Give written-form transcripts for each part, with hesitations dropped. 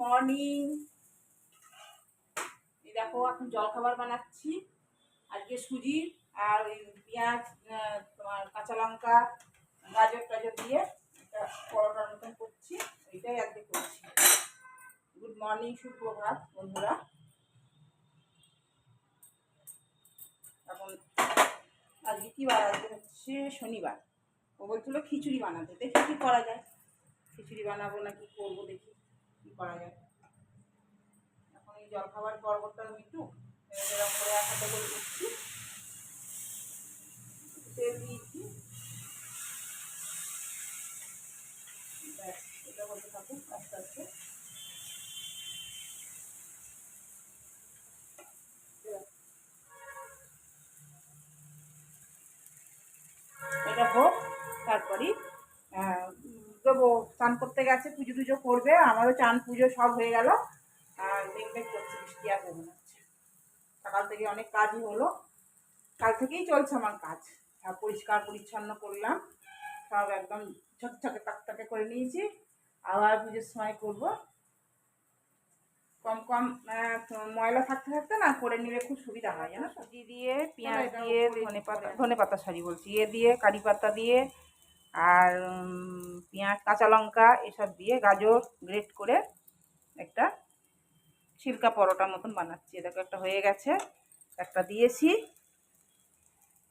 Morning. এই দেখো এখন জলখাবার বানাচ্ছি। আজকে সুজি আর ওই পেঁয়াজ, তোমার কাঁচা লঙ্কা, গাজর টাজর দিয়ে একটা পরোটার মতন করছি। এইটাই আজকে করছি। গুড মর্নিং, সুপ্রভাত বন্ধুরা। এখন আজকে কি বার? আজকে হচ্ছে শনিবার। ও বলছিল খিচুড়ি বানাতে, দেখি কি করা যায়। খিচুড়ি বানাবো না কি করবো, দেখি কি করা যায়। এখন এই জলখাবার পর্বটা আমি একটু এরকম করে এক হাতে করে দিচ্ছি, তেল দিয়েছি। এটা বলতে থাকুন আস্তে আস্তে। এটা হোক, তারপরে দেবো। চান করতে গেছে, পুজো টুজো করবে। আমারও চান পুজো সব হয়ে গেল। আর মেঘমেঘ করছে, বৃষ্টি আসবে মনে হচ্ছে। সকাল থেকে অনেক কাজই হলো। কাল থেকেই চলছে আমার কাজ। সব পরিষ্কার পরিচ্ছন্ন করলাম, সব একদম ঝকঝকে টাকটাকে করে নিয়েছি। আবার পুজোর সময় করবো। কম কম ময়লা থাকতে থাকতে না করে নিলে খুব সুবিধা হয়, জানো। সুজি দিয়ে, পেঁয়াজ দিয়ে, ধনে পাতা সরি বলছি, দিয়ে কারি পাতা দিয়ে আর পেঁয়াজ কাঁচা লঙ্কা এসব দিয়ে গাজর গ্রেট করে একটা ছিলকা পরোটা মতন বানাচ্ছি। দেখো একটা হয়ে গেছে, একটা দিয়েছি।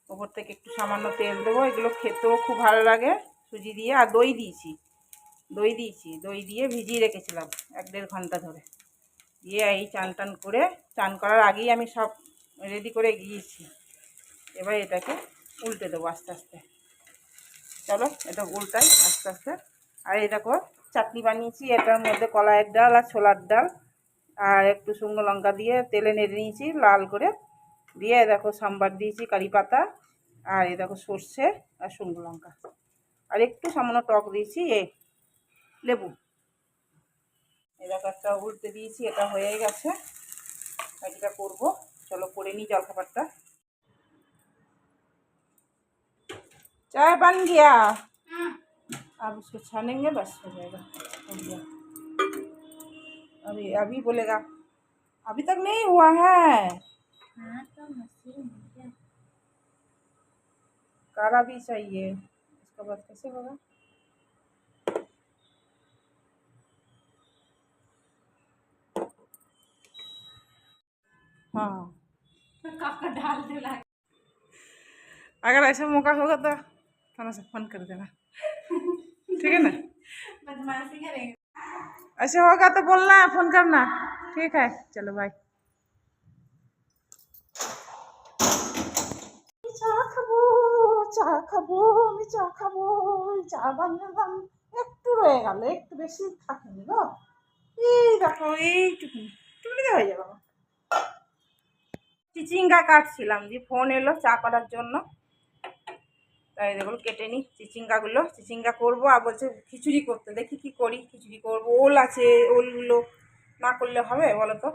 ওপর থেকে একটু সামান্য তেল দেবো। এগুলো খেতেও খুব ভালো লাগে সুজি দিয়ে। আর দই দিয়েছি, দই দিয়ে ভিজিয়ে রেখেছিলাম 1-1.5 ঘন্টা ধরে। দিয়ে এই চান করে, চান করার আগেই আমি সব রেডি করে গিয়েছি। এবার এটাকে উল্টে দেবো আস্তে আস্তে। চলো এটা উল্টাই আস্তে আস্তে। আর এই দেখো চাটনি বানিয়েছি, এটার মধ্যে কলাইয়ের ডাল আর ছোলার ডাল আর একটু শুকনো লঙ্কা দিয়ে তেলে নেড়ে নিয়েছি লাল করে। দিয়ে দেখো সাম্বার দিয়েছি, কারি পাতা, আর এই দেখো সর্ষে আর শুকনো লঙ্কা, আর একটু সামান্য টক দিয়েছি, লেবু। এই দেখো একটা উল্টে দিয়েছি, এটা হয়ে গেছে। এটা করবো, চলো করে নিই জলখাবারটা। चाय बन गया, अब उसको छानेंगे, बस हो जाएगा, हो गया। अभी अभी बोलेगा अभी तक नहीं हुआ है। काढ़ा भी चाहिए, उसके बाद कैसे होगा। हाँ डाल देना। अगर ऐसा मौका होगा तो थाना से फोन कर देना, ठीक है ना। बदमाशी करेंगे, ऐसे होगा तो बोलना, फोन करना, ठीक है। चलो बाय। চা খাবো, চা খাবো, আমি চা খাবো। চা বানালাম, একটু রয়ে গেল, একটু বেশি থাকেনি গো। এই দেখো এইটুকুনি হয়ে যাবে। চিচিঙ্গা কাটছিলাম, দিয়ে ফোন এলো চা করার জন্য, তাই দেখো কেটে নিই চিচিঙ্গাগুলো। চিচিঙ্গা করবো, আর বলছে খিচুড়ি করতে। দেখি কি করি, খিচুড়ি করবো। ওল আছে, ওলগুলো না করলে হবে বলো তো।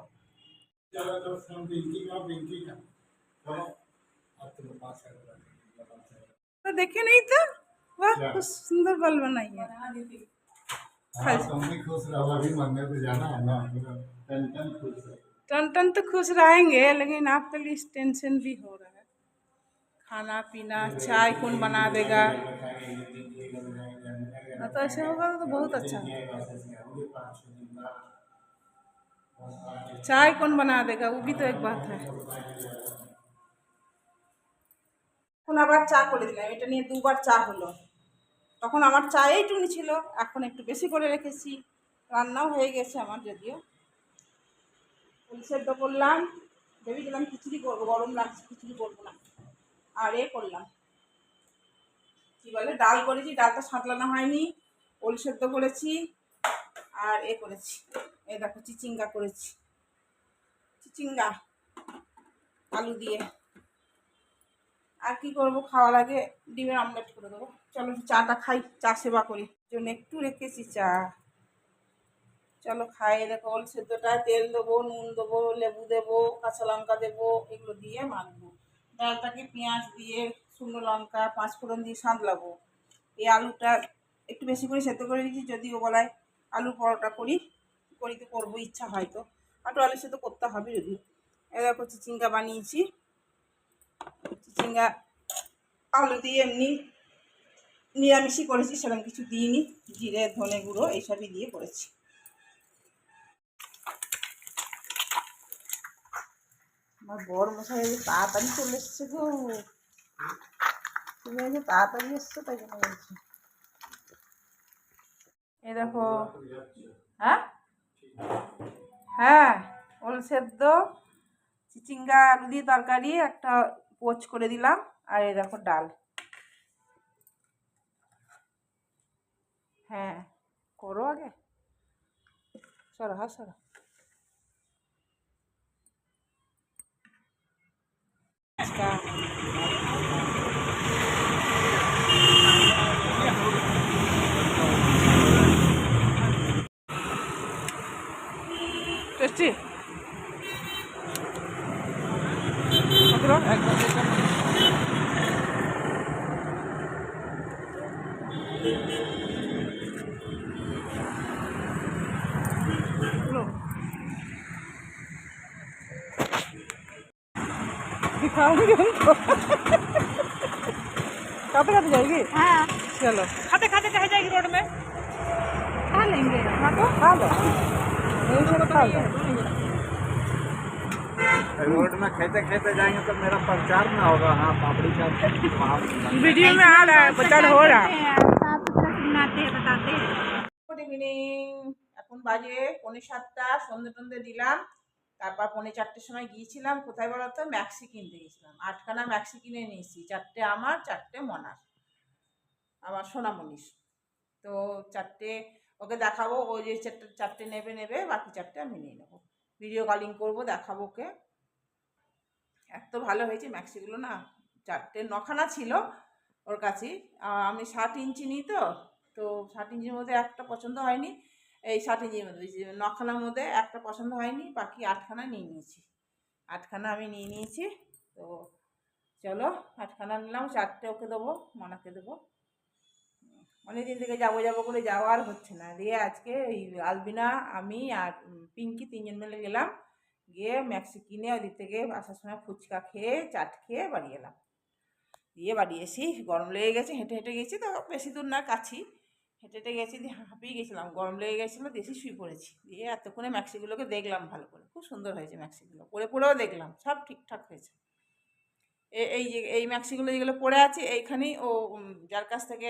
तो देखे नहीं तो वाह, कुछ सुंदर बल बनाई है। टन टन तो खुश रहेंगे, लेकिन आपके लिए टेंशन भी हो रहा है। खाना पीना, चाय कौन बना देगा। तो ऐसे होगा तो बहुत अच्छा है। चाय कौन बना देगा, वो भी तो एक बात है। এখন আবার চা করে দিলাম, এটা নিয়ে 2বার চা হলো। তখন আমার চা এইটুকুনি ছিল, এখন একটু বেশি করে রেখেছি। রান্নাও হয়ে গেছে আমার, যদিও ফুল সেদ্ধ করলাম। ভেবেছিলাম খিচুড়ি করবো, গরম লাগছে খিচুড়ি করবো না। আর করলাম কি বলে, ডাল করেছি, ডালটা সাঁতলানো হয়নি। ওল সেদ্ধ করেছি, আর করেছি, এই দেখো চিচিঙ্গা করেছি, চিচিঙ্গা আলু দিয়ে। আর কি করবো, খাওয়ার আগে ডিমের আমলেট করে দেবো। চলো চাটা খাই, চা সেবা করি, জন্য একটু রেখেছি চা। চলো খাই। দেখো ওল সেদ্ধটা, তেল দেবো, নুন দেবো, লেবু দেবো, কাঁচা লঙ্কা দেবো, এগুলো দিয়ে মাখবো। ডালটাকে পেঁয়াজ দিয়ে, শুকনো লঙ্কা, 5 ফোড়ন দিয়ে সাঁতলাবো। এই আলুটা একটু বেশি করে সেদ্ধ করে দিয়েছি, যদি ও বলায় আলু পরোটা করি, করি তো করবো, ইচ্ছা হয় তো, আলু আলু সেদ্ধ করতে হবে যদিও। এ দেখো চিচিঙ্গা বানিয়েছি, চিচিঙ্গা আলু দিয়ে এমনি নিরামিষই করেছি, সেরকম কিছু দিইনি, জিরে ধনে গুঁড়ো এইসবই দিয়ে করেছি। আমার বর মশাই তাড়াতাড়ি চলে এসছে গো, তুমি আজকে তাড়াতাড়ি এসছো তাই জন্য বলছি। এই দেখো, হ্যাঁ হ্যাঁ ওল সেদ্ধ, চিচিঙ্গা আলু দিয়ে তরকারি একটা পোচ করে দিলাম, আর এই দেখো ডাল। হ্যাঁ করো আগে, সরো হ্যাঁ সরো। আচ্ছা টেস্টি खाते खाते जाएगी। हाँ चलो खाते खाते कहाँ जाएगी रोड में, खा लेंगे। हाँ तो खा लो, यही से खा लो। रोड में खेते खेते जाएंगे तो मेरा प्रचार ना होगा। हाँ पापड़ी चाट वीडियो में आ रहा है, प्रचार हो रहा है। साफ सुथरा सुनाते हैं, बताते हैं। গুড ইভিনিং, এখন বাজে 6:45, সন্ধে টন্ধে দিলাম। তারপর 3:45-এর সময় গিয়েছিলাম কোথায় বলো তো, ম্যাক্সি কিনতে গেছিলাম। 8খানা ম্যাক্সি কিনে নিয়েছি, 4টে আমার 4টে মনার, আমার সোনামণির। তো 4টে ওকে দেখাবো, ও যে 4টে নেবে নেবে, বাকি 4টে আমি নিয়ে নেবো, ভিডিও কলিং করবো, দেখাবো ওকে। এত ভালো হয়েছে ম্যাক্সিগুলো না, 4টে 9খানা ছিল ওর কাছে। আমি 60 ইঞ্চি নিই তো, তো 60 ইঞ্চির মধ্যে একটা পছন্দ হয়নি, এই 60 ইঞ্চির মধ্যে 9খানার মধ্যে একটা পছন্দ হয়নি, বাকি 8খানা নিয়ে নিয়েছি। 8খানা আমি নিয়ে নিয়েছি। তো চলো 8খানা নিলাম, 4টে ওকে দেবো, মনাকে দেবো। অনেকদিন থেকে যাবো যাবো করে যাওয়া আর হচ্ছে না, দিয়ে আজকে ওই আলবিনা আমি আর পিঙ্কি 3জন মিলে গেলাম, গিয়ে ম্যাক্সি কিনে ওদিক থেকে আসার সময় ফুচকা খেয়ে চাট খেয়ে বাড়ি এলাম। দিয়ে বাড়ি এসি গরম লেগে গেছে, হেঁটে হেঁটে গেছি তো, বেশি দূর না কাছি, হেঁটে হেঁটে গেছি, দিয়ে হাঁপিয়ে গেছিলাম, গরম লেগে গেছিলো, দেশি শুয়ে পড়েছি। দিয়ে এতক্ষণে ম্যাক্সিগুলোকে দেখলাম ভালো করে, খুব সুন্দর হয়েছে ম্যাক্সিগুলো, পরে পরেও দেখলাম সব ঠিকঠাক হয়েছে। এই যে এই ম্যাক্সিগুলো যেগুলো পরে আছে এইখানেই ও যার কাছ থেকে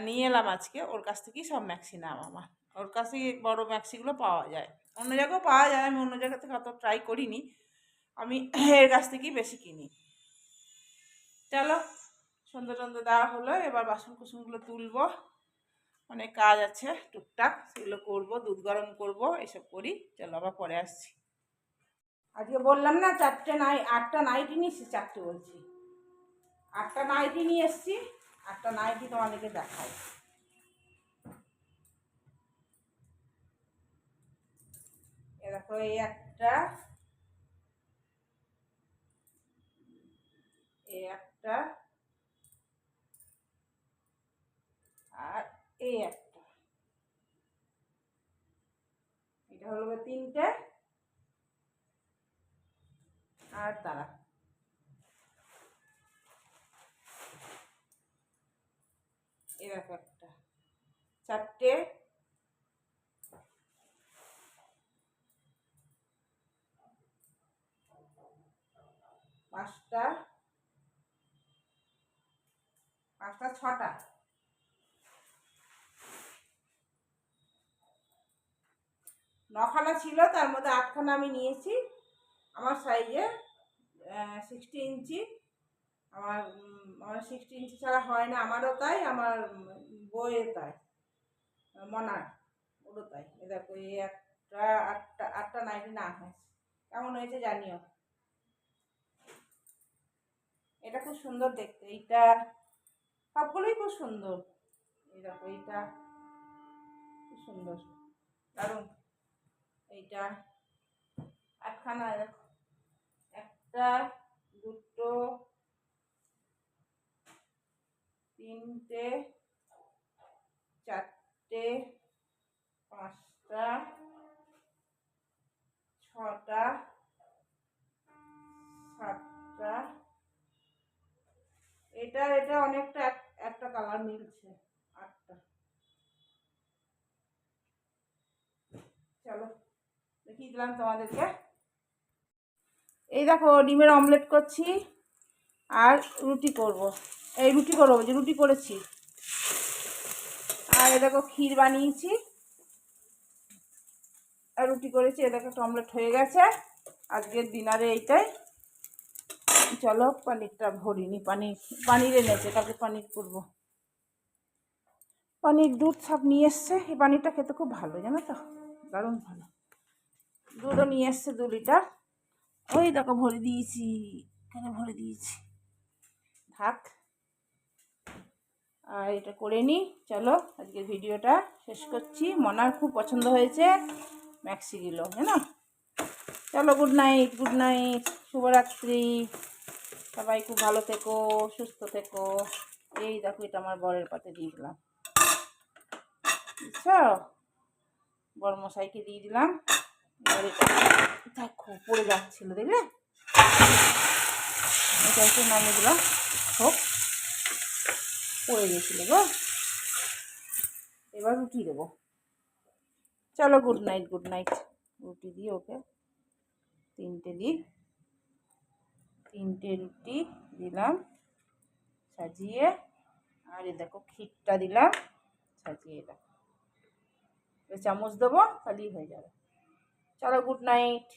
নিয়ে এলাম আজকে, ওর কাছ থেকেই সব ম্যাক্সি নাম আমার, ওর কাছেই বড় ম্যাক্সিগুলো পাওয়া যায়, অন্য জায়গাও পাওয়া যায়, আমি অন্য জায়গা থেকে অত ট্রাই করিনি, আমি এর কাছ থেকেই বেশি কিনি। চলো সন্ধ্যে টন্ধে দেওয়া হলো, এবার বাসন কুসনগুলো তুলবো, অনেক কাজ আছে টুকটাক, সেগুলো করবো, দুধ গরম করবো, এসব করি। চলো আবার পরে আসছি। আজকে বললাম না 8টা নাইটি নিয়েছি, 4টে বলছি, 8টা নাইটি নিয়ে এসছি, 8টা নাইটি তোমাদেরকে দেখাই। এ দেখো এই একটা, এই একটা, আর এই একটা, এটা হলো 3টে, আর তারা এ দেখো একটা, 4টে, 5টা, 6টা, 9খানা ছিল, তার মধ্যে 8খানা আমি নিয়েছি আমার সাইজে, 60 ইঞ্চি। আমার 60 ইঞ্চি ছাড়া হয় না, আমারও তাই, আমার বইয়ের তাই, মনার ওরও তাই। এ দেখো এই একটা, 8টা নাইটি না হয়েছে, কেমন হয়েছে জানিও। এটা খুব সুন্দর দেখতে, এইটা সবগুলোই খুব সুন্দর। এই দেখো এইটা খুব সুন্দর, দারুণ। এইটা 8খানা, দেখো 1টা 2টো 3টে 4টে 5টা 6টা 7টা, এটা অনেকটা একটা কালার মিলছে। 8টা। চলো দেখিয়ে দিলাম তোমাদেরকে। এই দেখো ডিমের অমলেট করছি আর রুটি করব। এই রুটি করবো, যে রুটি করেছি। আর এ দেখো ক্ষীর বানিয়েছি আর রুটি করেছি। এ দেখো অমলেট হয়ে গেছে। আজকের ডিনারে এইটাই। চলো পনিরটা ভরিনি, পানির এনেছে, কালকে পানির করবো। পানির দুধ সব নিয়ে এসছে। এই পানিরটা খেতে খুব ভালো, জানো তো, দারুণ ভালো। দুধও নিয়ে এসছে 2 লিটার। ওই দেখো ভরে দিয়েছি, এখানে ভরে দিয়েছি। থাক, আর এটা করে নিই। চলো আজকের ভিডিওটা শেষ করছি। মনার খুব পছন্দ হয়েছে ম্যাক্সিগুলো, জানো। চলো গুড নাইট, গুড নাইট, শুভরাত্রি। সবাই খুব ভালো থেকো, সুস্থ থেকো। এই দেখো এটা আমার বরের পাতে দিয়ে দিলাম, বুঝছো, বড় মশাইকে দিয়ে দিলাম। এবার এটা দেখো পড়ে যাচ্ছিল, দেখলে, এটা একটু নামিয়ে দিলাম। হোক, পড়ে গেছিল গো। এবার রুটি দেবো। চলো গুড নাইট, গুড নাইট। রুটি দিই ওকে, 3টে দিই। 3টে রুটি দিলাম সাজিয়ে। আর এ দেখো ক্ষীরটা দিলাম সাজিয়ে। দেখো চামচ দেবো, তাহলেই হয়ে যাবে। চলো গুড নাইট।